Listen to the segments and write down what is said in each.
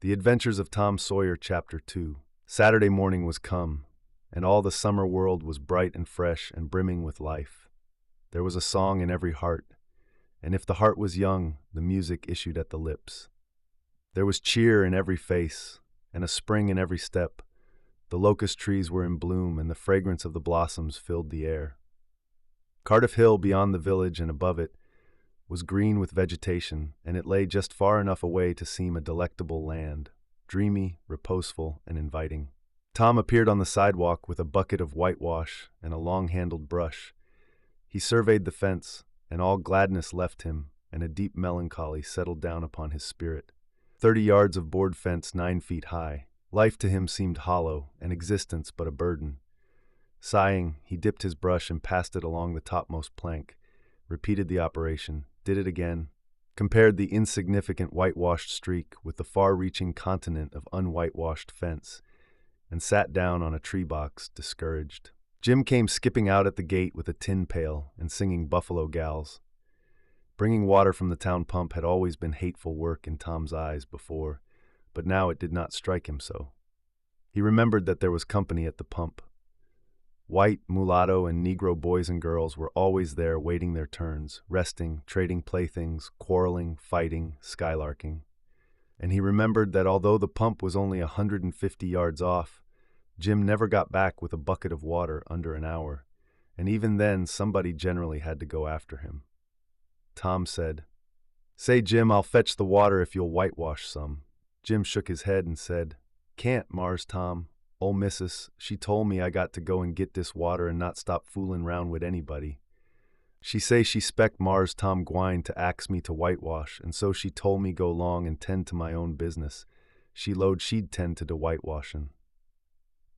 The Adventures of Tom Sawyer, Chapter 2. Saturday morning was come, and all the summer world was bright and fresh and brimming with life. There was a song in every heart, and if the heart was young, the music issued at the lips. There was cheer in every face, and a spring in every step. The locust trees were in bloom, and the fragrance of the blossoms filled the air. Cardiff Hill, beyond the village and above it, was green with vegetation, and it lay just far enough away to seem a delectable land, dreamy, reposeful, and inviting. Tom appeared on the sidewalk with a bucket of whitewash and a long-handled brush. He surveyed the fence, and all gladness left him, and a deep melancholy settled down upon his spirit. 30 yards of board fence 9 feet high. Life to him seemed hollow, and existence but a burden. Sighing, he dipped his brush and passed it along the topmost plank, repeated the operation, did it again, compared the insignificant whitewashed streak with the far-reaching continent of unwhitewashed fence, and sat down on a tree box, discouraged. Jim came skipping out at the gate with a tin pail and singing Buffalo Gals. Bringing water from the town pump had always been hateful work in Tom's eyes before, but now it did not strike him so. He remembered that there was company at the pump. White, mulatto, and Negro boys and girls were always there waiting their turns, resting, trading playthings, quarreling, fighting, skylarking. And he remembered that although the pump was only 150 yards off, Jim never got back with a bucket of water under an hour, and even then somebody generally had to go after him. Tom said, "Say, Jim, I'll fetch the water if you'll whitewash some." Jim shook his head and said, "Can't, Mars Tom. Ol' missus, she told me I got to go and get this water and not stop foolin' round wid anybody. She say she 'spect Mars Tom gwine to ax me to whitewash, and so she told me go long and tend to my own business. She 'lowed she'd tend to de whitewashin'."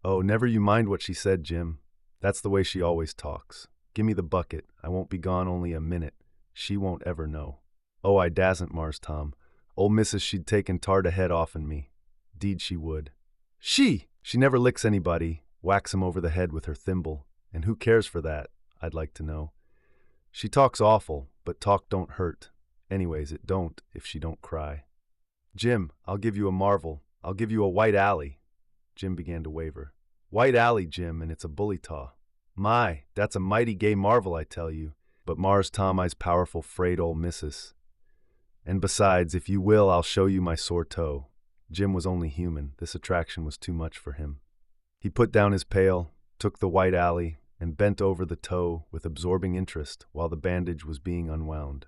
"Oh, never you mind what she said, Jim. That's the way she always talks. Gimme the bucket. I won't be gone only a minute. She won't ever know." "Oh, I dasn't, Mars Tom. Ol' missus she'd take and tar de head offen me. 'Deed she would." She never licks anybody, whacks 'em over the head with her thimble, and who cares for that, I'd like to know. She talks awful, but talk don't hurt. Anyways, it don't if she don't cry. "Jim, I'll give you a marvel. I'll give you a white alley." Jim began to waver. "White alley, Jim, and it's a bully taw. My, that's a mighty gay marvel, I tell you. But Mars Tom, I's powerful 'fraid ol' missus. And besides, if you will, I'll show you my sore toe." Jim was only human. This attraction was too much for him. He put down his pail, took the white alley, and bent over the toe with absorbing interest while the bandage was being unwound.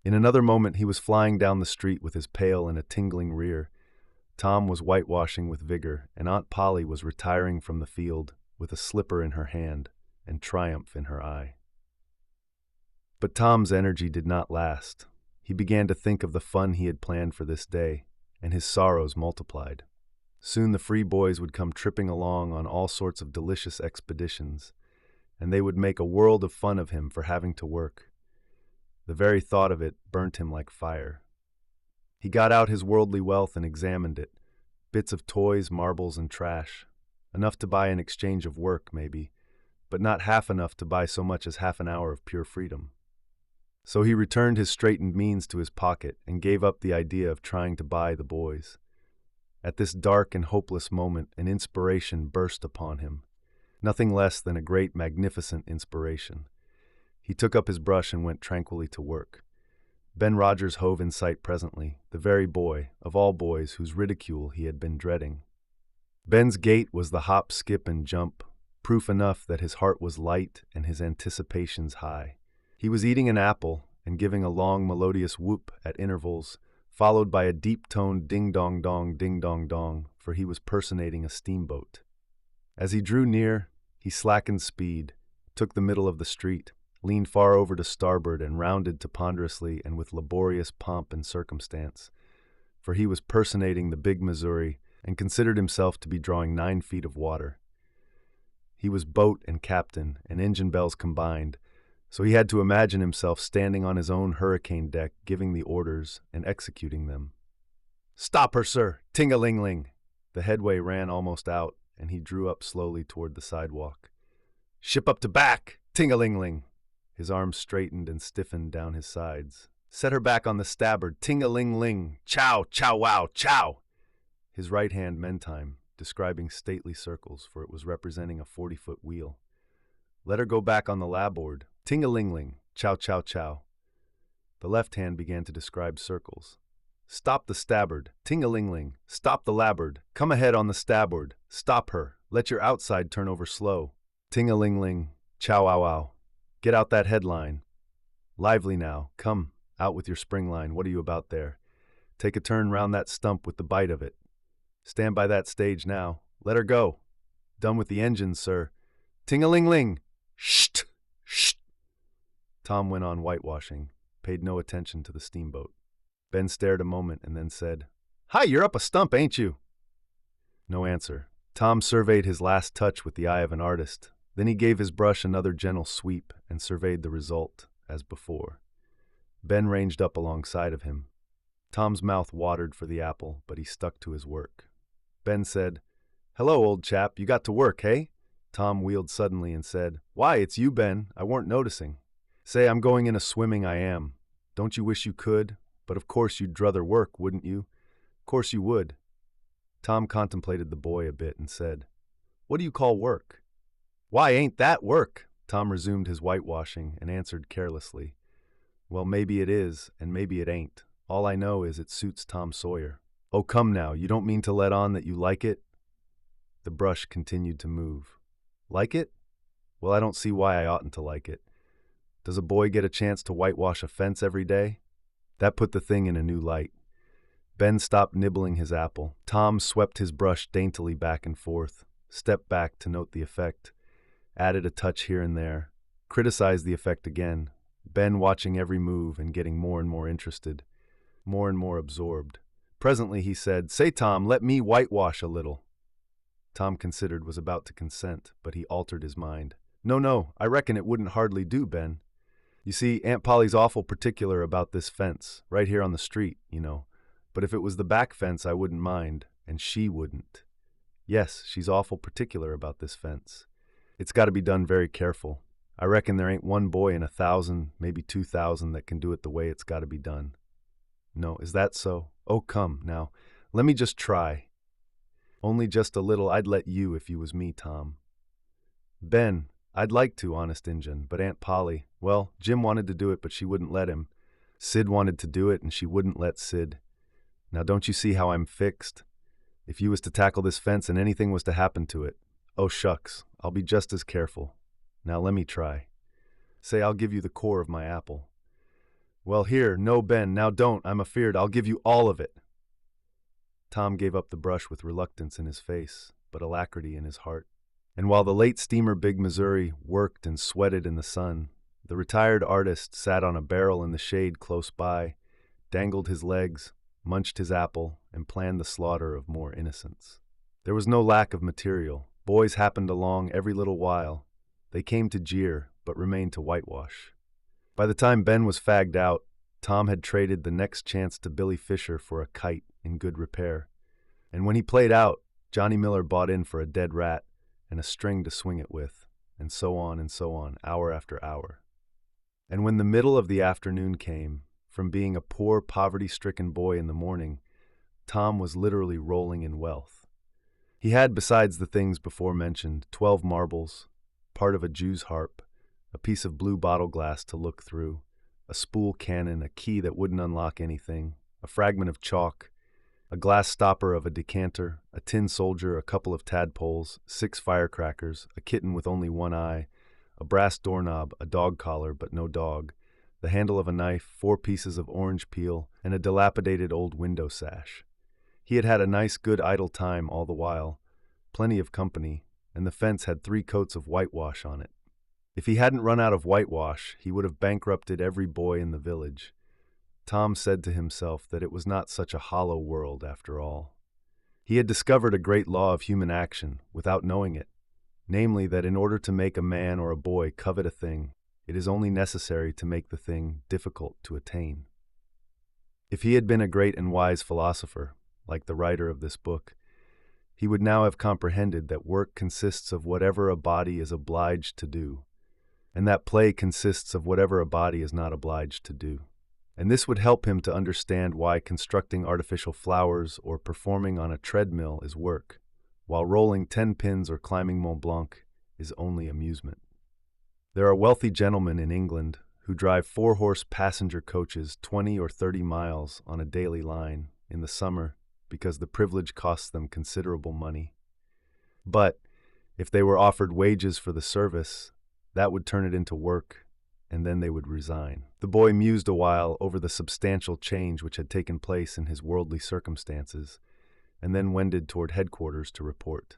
In another moment he was flying down the street with his pail in a tingling rear. Tom was whitewashing with vigor, and Aunt Polly was retiring from the field with a slipper in her hand and triumph in her eye. But Tom's energy did not last. He began to think of the fun he had planned for this day, and his sorrows multiplied. Soon the free boys would come tripping along on all sorts of delicious expeditions, and they would make a world of fun of him for having to work. The very thought of it burnt him like fire. He got out his worldly wealth and examined it. Bits of toys, marbles, and trash. Enough to buy an exchange of work, maybe, but not half enough to buy so much as half an hour of pure freedom. So he returned his straitened means to his pocket and gave up the idea of trying to buy the boys. At this dark and hopeless moment, an inspiration burst upon him. Nothing less than a great, magnificent inspiration. He took up his brush and went tranquilly to work. Ben Rogers hove in sight presently, the very boy, of all boys, whose ridicule he had been dreading. Ben's gait was the hop, skip, and jump, proof enough that his heart was light and his anticipations high. He was eating an apple and giving a long, melodious whoop at intervals, followed by a deep-toned ding-dong-dong, for he was personating a steamboat. As he drew near, he slackened speed, took the middle of the street, leaned far over to starboard, and rounded to ponderously and with laborious pomp and circumstance, for he was personating the big Missouri and considered himself to be drawing 9 feet of water. He was boat and captain and engine bells combined, so he had to imagine himself standing on his own hurricane deck, giving the orders and executing them. "Stop her, sir! Ting-a-ling-ling!" The headway ran almost out, and he drew up slowly toward the sidewalk. "Ship up to back! Ting-a-ling-ling!" His arms straightened and stiffened down his sides. "Set her back on the starboard! Ting-a-ling-ling! Chow, chow, wow, chow!" his right hand mentime, describing stately circles, for it was representing a 40-foot wheel. Let her go back on the labboard. Ting-a-ling-ling, chow chow chow. The left hand began to describe circles. Stop the stabboard. Ting-a-ling-ling, stop the labboard. Come ahead on the stabboard. Stop her. Let your outside turn over slow. Ting-a-ling-ling, chow wow wow. Get out that headline. Lively now. Come, out with your spring line. What are you about there? Take a turn round that stump with the bite of it. Stand by that stage now. Let her go. Done with the engines, sir. Ting-a-ling-ling. Sht! Sht! Tom went on whitewashing, paid no attention to the steamboat. Ben stared a moment and then said, Hi, you're up a stump, ain't you? No answer. Tom surveyed his last touch with the eye of an artist. Then he gave his brush another gentle sweep and surveyed the result, as before. Ben ranged up alongside of him. Tom's mouth watered for the apple, but he stuck to his work. Ben said, Hello, old chap, you got to work, hey? Tom wheeled suddenly and said, Why, it's you, Ben. I weren't noticing. Say, I'm going in a swimming, I am. Don't you wish you could? But of course you'd druther work, wouldn't you? Of course you would. Tom contemplated the boy a bit and said, What do you call work? Why, ain't that work? Tom resumed his whitewashing and answered carelessly, Well, maybe it is, and maybe it ain't. All I know is it suits Tom Sawyer. Oh, come now, you don't mean to let on that you like it? The brush continued to move. Like it? Well, I don't see why I oughtn't to like it. Does a boy get a chance to whitewash a fence every day? That put the thing in a new light. Ben stopped nibbling his apple. Tom swept his brush daintily back and forth, stepped back to note the effect, added a touch here and there, criticized the effect again, Ben watching every move and getting more and more interested, more and more absorbed. Presently he said, Say, Tom, let me whitewash a little. Tom considered, was about to consent, but he altered his mind. No, I reckon it wouldn't hardly do, Ben. You see, Aunt Polly's awful particular about this fence, right here on the street, you know. But if it was the back fence, I wouldn't mind, and she wouldn't. Yes, she's awful particular about this fence. It's got to be done very careful. I reckon there ain't one boy in 1,000, maybe 2,000 that can do it the way it's got to be done. No, is that so? Oh, come, now, let me just try. Only just a little. I'd let you if you was me, Tom. Ben, I'd like to, honest Injun, but Aunt Polly, well, Jim wanted to do it, but she wouldn't let him. Sid wanted to do it, and she wouldn't let Sid. Now don't you see how I'm fixed? If you was to tackle this fence and anything was to happen to it, oh shucks, I'll be just as careful. Now let me try. Say, I'll give you the core of my apple. Well, here, no, Ben, now don't, I'm afeard I'll give you all of it. Tom gave up the brush with reluctance in his face, but alacrity in his heart. And while the late steamer Big Missouri worked and sweated in the sun, the retired artist sat on a barrel in the shade close by, dangled his legs, munched his apple, and planned the slaughter of more innocents. There was no lack of material. Boys happened along every little while. They came to jeer, but remained to whitewash. By the time Ben was fagged out, Tom had traded the next chance to Billy Fisher for a kite in good repair. And when he played out, Johnny Miller bought in for a dead rat and a string to swing it with, and so on, hour after hour. And when the middle of the afternoon came, from being a poor, poverty-stricken boy in the morning, Tom was literally rolling in wealth. He had, besides the things before mentioned, 12 marbles, part of a Jew's harp, a piece of blue bottle glass to look through, a spool cannon, a key that wouldn't unlock anything, a fragment of chalk, a glass stopper of a decanter, a tin soldier, a couple of tadpoles, 6 firecrackers, a kitten with only one eye, a brass doorknob, a dog collar but no dog, the handle of a knife, 4 pieces of orange peel, and a dilapidated old window sash. He had had a nice good idle time all the while, plenty of company, and the fence had 3 coats of whitewash on it. If he hadn't run out of whitewash, he would have bankrupted every boy in the village. Tom said to himself that it was not such a hollow world after all. He had discovered a great law of human action without knowing it, namely that in order to make a man or a boy covet a thing, it is only necessary to make the thing difficult to attain. If he had been a great and wise philosopher, like the writer of this book, he would now have comprehended that work consists of whatever a body is obliged to do, and that play consists of whatever a body is not obliged to do. and this would help him to understand why constructing artificial flowers or performing on a treadmill is work, while rolling 10 pins or climbing Mont Blanc is only amusement. There are wealthy gentlemen in England who drive 4-horse passenger coaches 20 or 30 miles on a daily line in the summer because the privilege costs them considerable money. But if they were offered wages for the service, that would turn it into work, and then they would resign. The boy mused a while over the substantial change which had taken place in his worldly circumstances, and then wended toward headquarters to report.